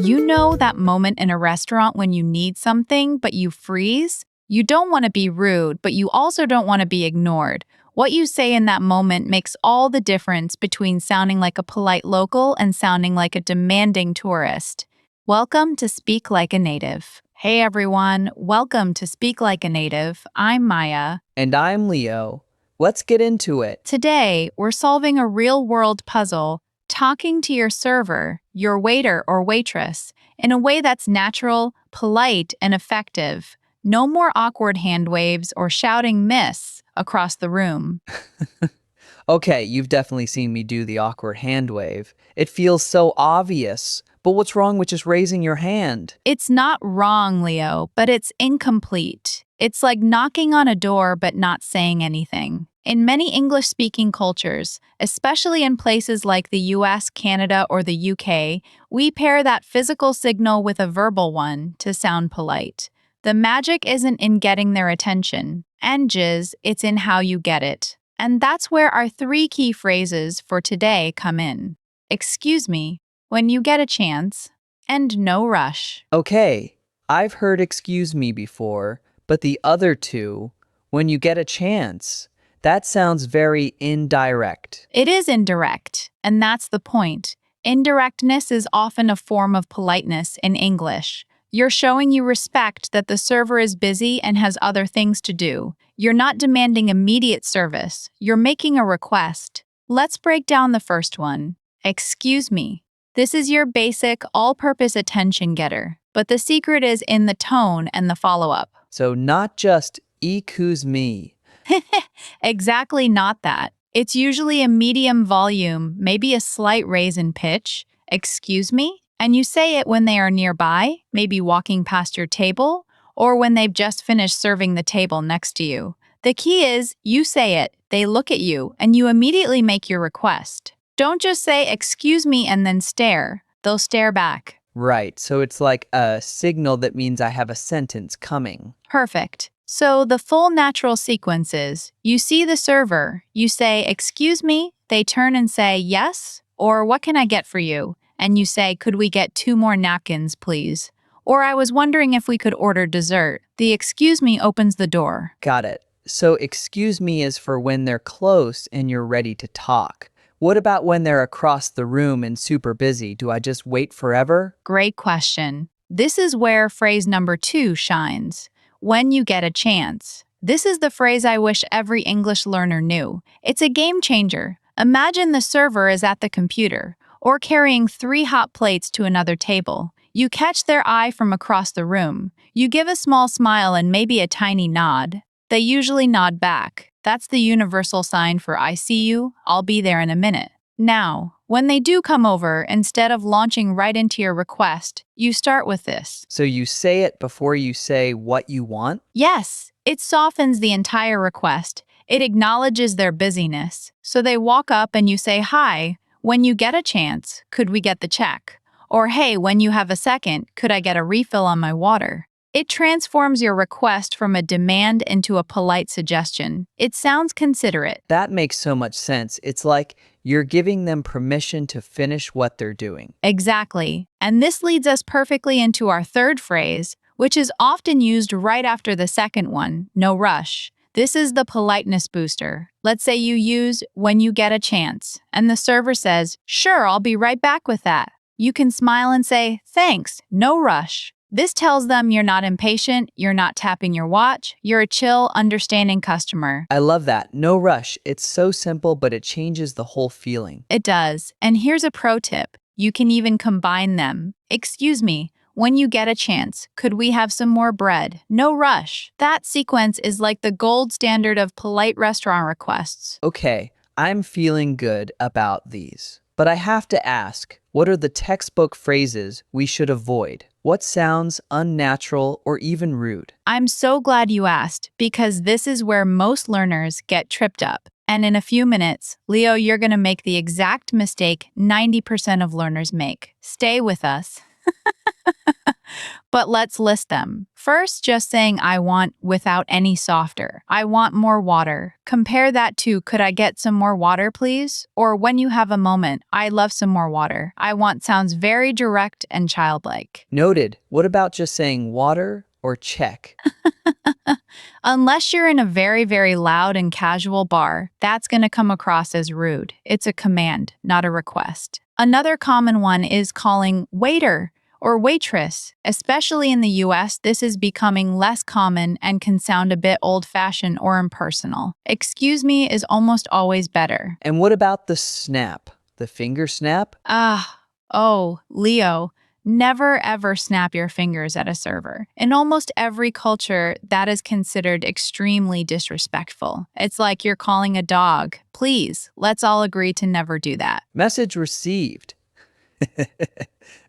You know that moment in a restaurant when you need something, but you freeze? You don't want to be rude, but you also don't want to be ignored. What you say in that moment makes all the difference between sounding like a polite local and sounding like a demanding tourist. Welcome to Speak Like a Native. Hey everyone, welcome to Speak Like a Native. I'm Maya. And I'm Leo. Let's get into it. Today, we're solving a real world puzzle, talking to your server, your waiter or waitress, in a way that's natural, polite, and effective. No more awkward hand waves or shouting miss across the room. Okay, you've definitely seen me do the awkward hand wave. It feels so obvious. But what's wrong with just raising your hand? It's not wrong, Leo, but it's incomplete. It's like knocking on a door but not saying anything. In many English speaking cultures, especially in places like the US, Canada, or the UK, we pair that physical signal with a verbal one to sound polite. The magic isn't in getting their attention, and jizz, it's in how you get it. And that's where our three key phrases for today come in. Excuse me, when you get a chance, and no rush. Okay, I've heard excuse me before, but the other two, when you get a chance, that sounds very indirect. It is indirect, and that's the point. Indirectness is often a form of politeness in English. You're showing you respect that the server is busy and has other things to do. You're not demanding immediate service, you're making a request. Let's break down the first one. Excuse me. This is your basic, all purpose attention getter, but the secret is in the tone and the follow up. So not just excuse me. Exactly not that. It's usually a medium volume, maybe a slight raise in pitch. Excuse me? And you say it when they are nearby, maybe walking past your table, or when they've just finished serving the table next to you. The key is you say it, they look at you, and you immediately make your request. Don't just say, excuse me, and then stare. They'll stare back. Right, so it's like a signal that means I have a sentence coming. Perfect. So the full natural sequence is, you see the server, you say, excuse me, they turn and say, yes, or what can I get for you? And you say, could we get 2 more napkins, please? Or I was wondering if we could order dessert. The excuse me opens the door. Got it. So excuse me is for when they're close and you're ready to talk. What about when they're across the room and super busy? Do I just wait forever? Great question. This is where phrase number 2 shines. When you get a chance. This is the phrase I wish every English learner knew. It's a game changer. Imagine the server is at the computer, or carrying 3 hot plates to another table. You catch their eye from across the room. You give a small smile and maybe a tiny nod. They usually nod back. That's the universal sign for I see you, I'll be there in a minute. Now, when they do come over, instead of launching right into your request, you start with this. So you say it before you say what you want? Yes, it softens the entire request. It acknowledges their busyness. So they walk up and you say, hi, when you get a chance, could we get the check? Or hey, when you have a second, could I get a refill on my water? It transforms your request from a demand into a polite suggestion. It sounds considerate. That makes so much sense. It's like you're giving them permission to finish what they're doing. Exactly. And this leads us perfectly into our third phrase, which is often used right after the second one, no rush. This is the politeness booster. Let's say you use when you get a chance, and the server says, sure, I'll be right back with that. You can smile and say, thanks, no rush. This tells them you're not impatient, you're not tapping your watch, you're a chill, understanding customer. I love that. No rush. It's so simple, but it changes the whole feeling. It does. And here's a pro tip. You can even combine them. Excuse me, when you get a chance, could we have some more bread? No rush. That sequence is like the gold standard of polite restaurant requests. Okay, I'm feeling good about these. But I have to ask, what are the textbook phrases we should avoid? What sounds unnatural or even rude? I'm so glad you asked, because this is where most learners get tripped up. And in a few minutes, Leo, you're going to make the exact mistake 90% of learners make. Stay with us. But let's list them. First, just saying I want without any softer. I want more water. Compare that to could I get some more water, please? Or when you have a moment, I love some more water. I want sounds very direct and childlike. Noted. What about just saying water or check? Unless you're in a very, very loud and casual bar, that's going to come across as rude. It's a command, not a request. Another common one is calling waiter or waitress. Especially in the US, this is becoming less common and can sound a bit old-fashioned or impersonal. Excuse me is almost always better. And what about the snap? The finger snap? Leo, never ever snap your fingers at a server. In almost every culture, that is considered extremely disrespectful. It's like you're calling a dog. Please, let's all agree to never do that. Message received.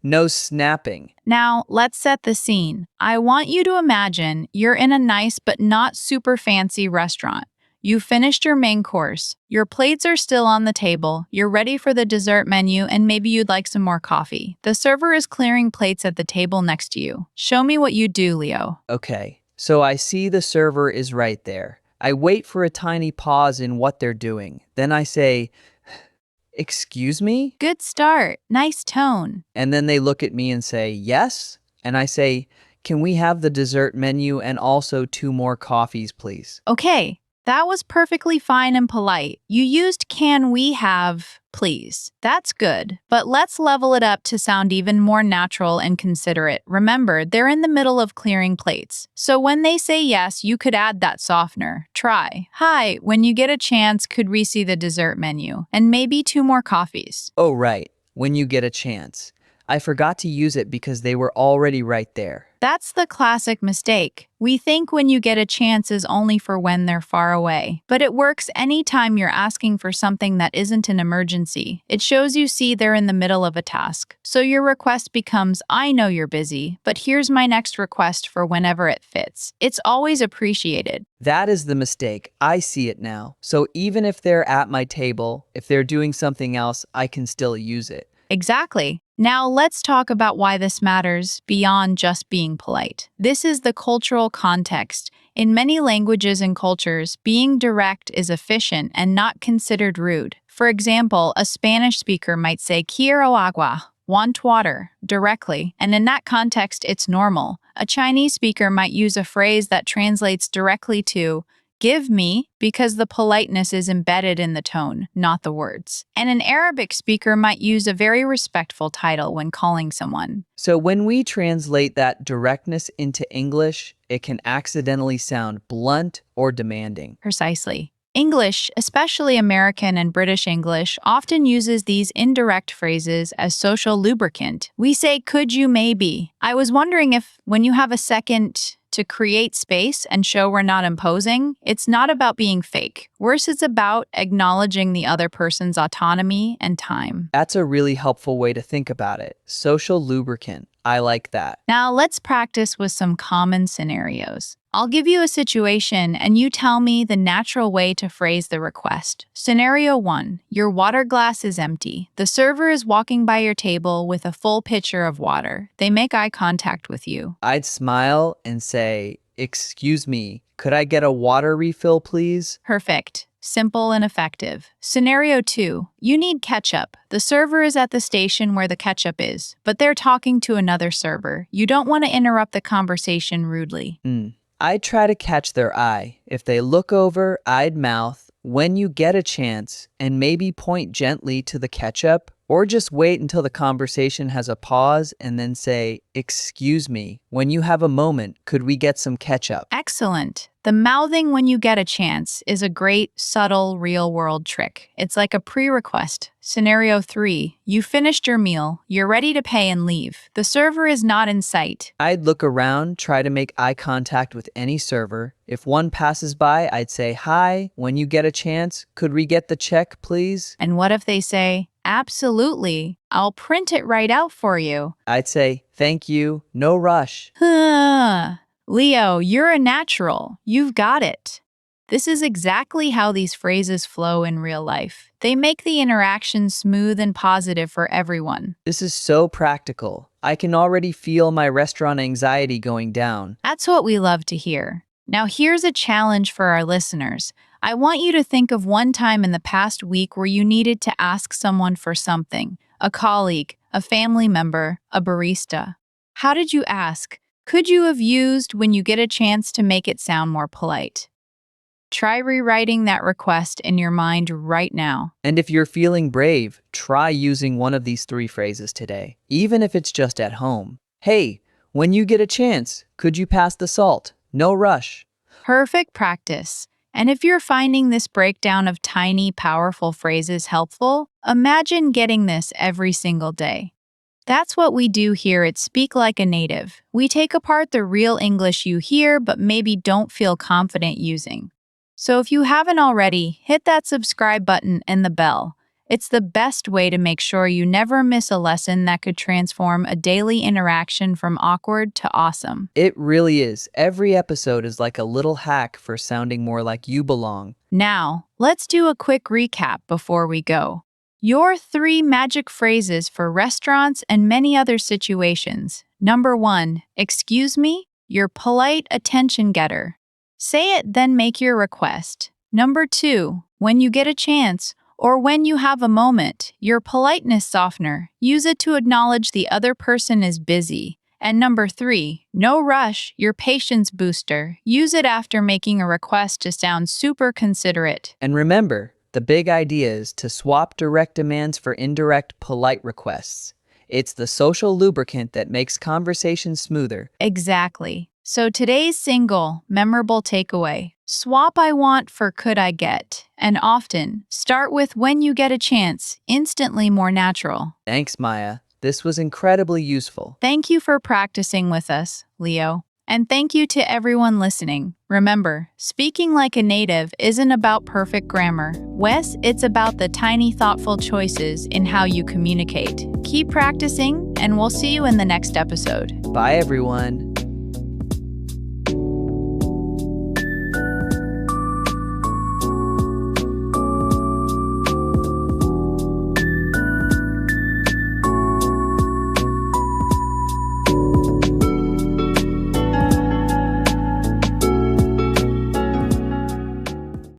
No snapping. Now, let's set the scene. I want you to imagine you're in a nice but not super fancy restaurant. You finished your main course. Your plates are still on the table. You're ready for the dessert menu, and maybe you'd like some more coffee. The server is clearing plates at the table next to you. Show me what you do, Leo. Okay, so I see the server is right there. I wait for a tiny pause in what they're doing. Then I say, "Excuse me?" Good start. Nice tone. And then they look at me and say, "Yes?" And I say, "Can we have the dessert menu and also 2 more coffees, please?" Okay, that was perfectly fine and polite. You used can we have, please. That's good. But let's level it up to sound even more natural and considerate. Remember, they're in the middle of clearing plates. So when they say yes, you could add that softener. Try, "Hi, when you get a chance, could we see the dessert menu? And maybe 2 more coffees." Oh, right. When you get a chance. I forgot to use it because they were already right there. That's the classic mistake. We think when you get a chance is only for when they're far away. But it works anytime you're asking for something that isn't an emergency. It shows you see they're in the middle of a task. So your request becomes, I know you're busy, but here's my next request for whenever it fits. It's always appreciated. That is the mistake. I see it now. So even if they're at my table, if they're doing something else, I can still use it. Exactly. Now let's talk about why this matters beyond just being polite. This is the cultural context. In many languages and cultures, being direct is efficient and not considered rude. For example, a Spanish speaker might say quiero agua, want water, directly, and in that context, it's normal. A Chinese speaker might use a phrase that translates directly to give me, because the politeness is embedded in the tone, not the words. And an Arabic speaker might use a very respectful title when calling someone. So when we translate that directness into English, it can accidentally sound blunt or demanding. Precisely. English, especially American and British English, often uses these indirect phrases as social lubricant. We say, could you maybe? I was wondering if, when you have a second to create space and show we're not imposing, it's not about being fake. Worse, it's about acknowledging the other person's autonomy and time. That's a really helpful way to think about it. Social lubricant. I like that. Now let's practice with some common scenarios. I'll give you a situation and you tell me the natural way to phrase the request. Scenario 1. Your water glass is empty. The server is walking by your table with a full pitcher of water. They make eye contact with you. I'd smile and say, "Excuse me, could I get a water refill, please?" Perfect. Simple and effective. Scenario 2. You need ketchup. The server is at the station where the ketchup is, but they're talking to another server. You don't want to interrupt the conversation rudely. I'd try to catch their eye. If they look over, I'd mouth, "When you get a chance," and maybe point gently to the ketchup, or just wait until the conversation has a pause and then say, "Excuse me, when you have a moment, could we get some ketchup?" Excellent. The mouthing when you get a chance is a great, subtle, real-world trick. It's like a pre-request. Scenario 3. You finished your meal. You're ready to pay and leave. The server is not in sight. I'd look around, try to make eye contact with any server. If one passes by, I'd say, "Hi, when you get a chance, could we get the check, please?" And what if they say, "Absolutely. I'll print it right out for you." I'd say, "Thank you, no rush." Leo, you're a natural. You've got it. This is exactly how these phrases flow in real life. They make the interaction smooth and positive for everyone. This is so practical. I can already feel my restaurant anxiety going down. That's what we love to hear. Now, here's a challenge for our listeners. I want you to think of one time in the past week where you needed to ask someone for something: a colleague, a family member, a barista. How did you ask? Could you have used "when you get a chance" to make it sound more polite? Try rewriting that request in your mind right now. And if you're feeling brave, try using one of these 3 phrases today, even if it's just at home. Hey, when you get a chance, could you pass the salt? No rush. Perfect practice. And if you're finding this breakdown of tiny, powerful phrases helpful, imagine getting this every single day. That's what we do here at Speak Like a Native. We take apart the real English you hear but maybe don't feel confident using. So if you haven't already, hit that subscribe button and the bell. It's the best way to make sure you never miss a lesson that could transform a daily interaction from awkward to awesome. It really is. Every episode is like a little hack for sounding more like you belong. Now, let's do a quick recap before we go. Your 3 magic phrases for restaurants and many other situations. Number 1, excuse me, your polite attention getter. Say it, then make your request. Number 2, when you get a chance, or when you have a moment, your politeness softener. Use it to acknowledge the other person is busy. And number 3, no rush, your patience booster. Use it after making a request to sound super considerate. And remember, the big idea is to swap direct demands for indirect, polite requests. It's the social lubricant that makes conversations smoother. Exactly. So today's single, memorable takeaway: swap "I want" for "could I get." And often, start with "when you get a chance," instantly more natural. Thanks, Maya. This was incredibly useful. Thank you for practicing with us, Leo. And thank you to everyone listening. Remember, speaking like a native isn't about perfect grammar. It's about the tiny, thoughtful choices in how you communicate. Keep practicing, and we'll see you in the next episode. Bye, everyone.